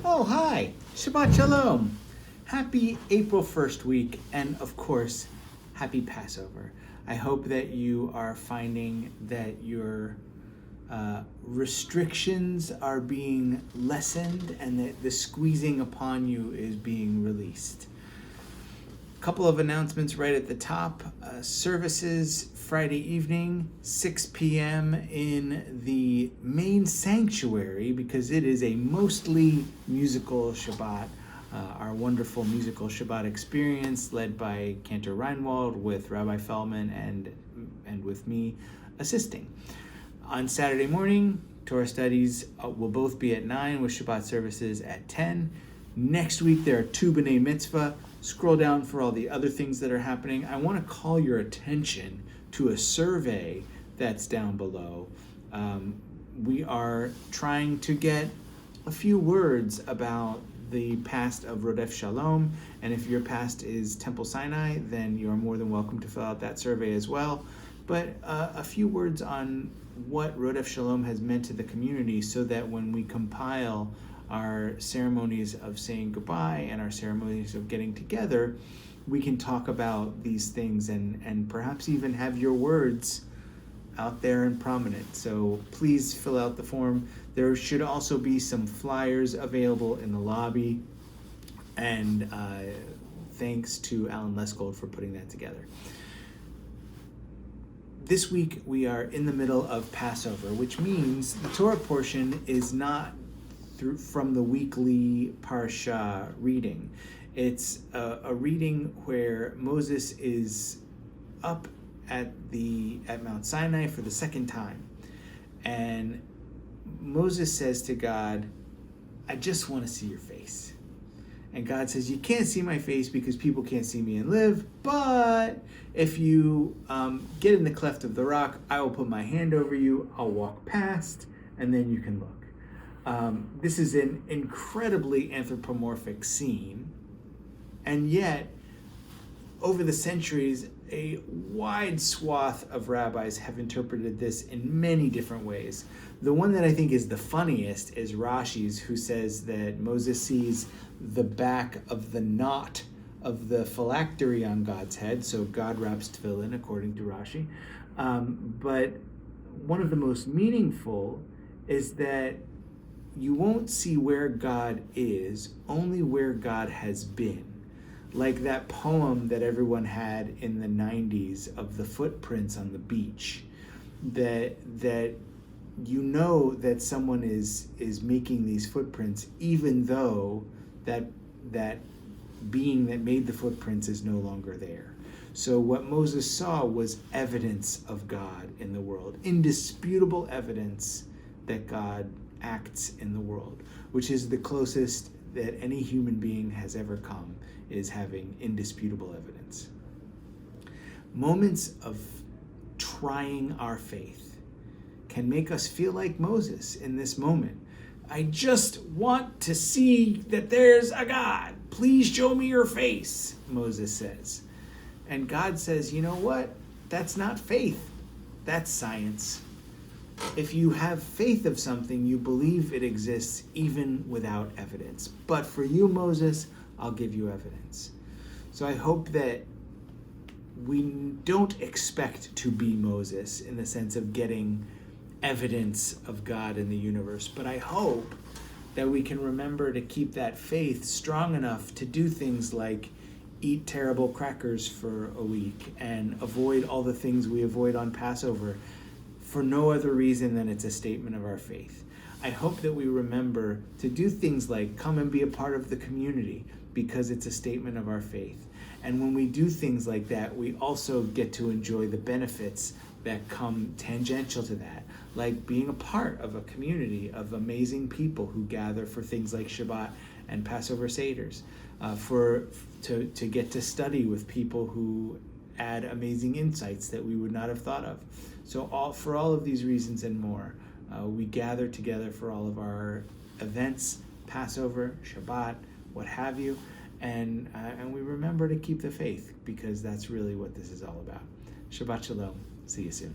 Oh, hi! Shabbat Shalom! Happy April 1st week, and of course, happy Passover. I hope that you are finding that your restrictions are being lessened and that the squeezing upon you is being released. Couple of announcements right at the top. Services Friday evening, 6 p.m. in the main sanctuary, because it is a mostly musical Shabbat. Our wonderful musical Shabbat experience led by Cantor Reinwald with Rabbi Feldman and with me assisting. On Saturday morning, Torah studies will both be at 9 with Shabbat services at 10. Next week there are 2 B'nai Mitzvah. Scroll down for all the other things that are happening. I want to call your attention to a survey that's down below. We are trying to get a few words about the past of Rodef Shalom, and if your past is Temple Sinai, then you are more than welcome to fill out that survey as well. But a few words on what Rodef Shalom has meant to the community, so that when we compile our ceremonies of saying goodbye and our ceremonies of getting together, we can talk about these things and perhaps even have your words out there and prominent. So please fill out the form. There should also be some flyers available in the lobby, and thanks to Alan Leskold for putting that together. This week we are in the middle of Passover, which means the Torah portion is not from the weekly parsha reading. It's a reading where Moses is up at Mount Sinai for the second time, and Moses says to God, "I just want to see your face." And God says, "You can't see my face because people can't see me and live, but if you get in the cleft of the rock, I will put my hand over you, I'll walk past, and then you can look." This is an incredibly anthropomorphic scene, and yet over the centuries a wide swath of rabbis have interpreted this in many different ways. The one that I think is the funniest is Rashi's, who says that Moses sees the back of the knot of the phylactery on God's head, so God wraps tefillin according to Rashi. But one of the most meaningful is that you won't see where God is, only where God has been. Like that poem that everyone had in the 90s of the footprints on the beach, that you know that someone is making these footprints, even though that being that made the footprints is no longer there. So what Moses saw was evidence of God in the world, indisputable evidence that God acts in the world, which is the closest that any human being has ever come, is having indisputable evidence. Moments of trying our faith can make us feel like Moses in this moment. I just want to see that there's a God. Please show me your face, Moses says. And God says, you know what? That's not faith. That's science. If you have faith of something, you believe it exists even without evidence. But for you, Moses, I'll give you evidence. So I hope that we don't expect to be Moses in the sense of getting evidence of God in the universe, but I hope that we can remember to keep that faith strong enough to do things like eat terrible crackers for a week and avoid all the things we avoid on Passover, for no other reason than it's a statement of our faith. I hope that we remember to do things like come and be a part of the community because it's a statement of our faith. And when we do things like that, we also get to enjoy the benefits that come tangential to that, like being a part of a community of amazing people who gather for things like Shabbat and Passover Seders, to get to study with people who add amazing insights that we would not have thought of. So for all of these reasons and more, we gather together for all of our events, Passover, Shabbat, what have you, and we remember to keep the faith, because that's really what this is all about. Shabbat Shalom. See you soon.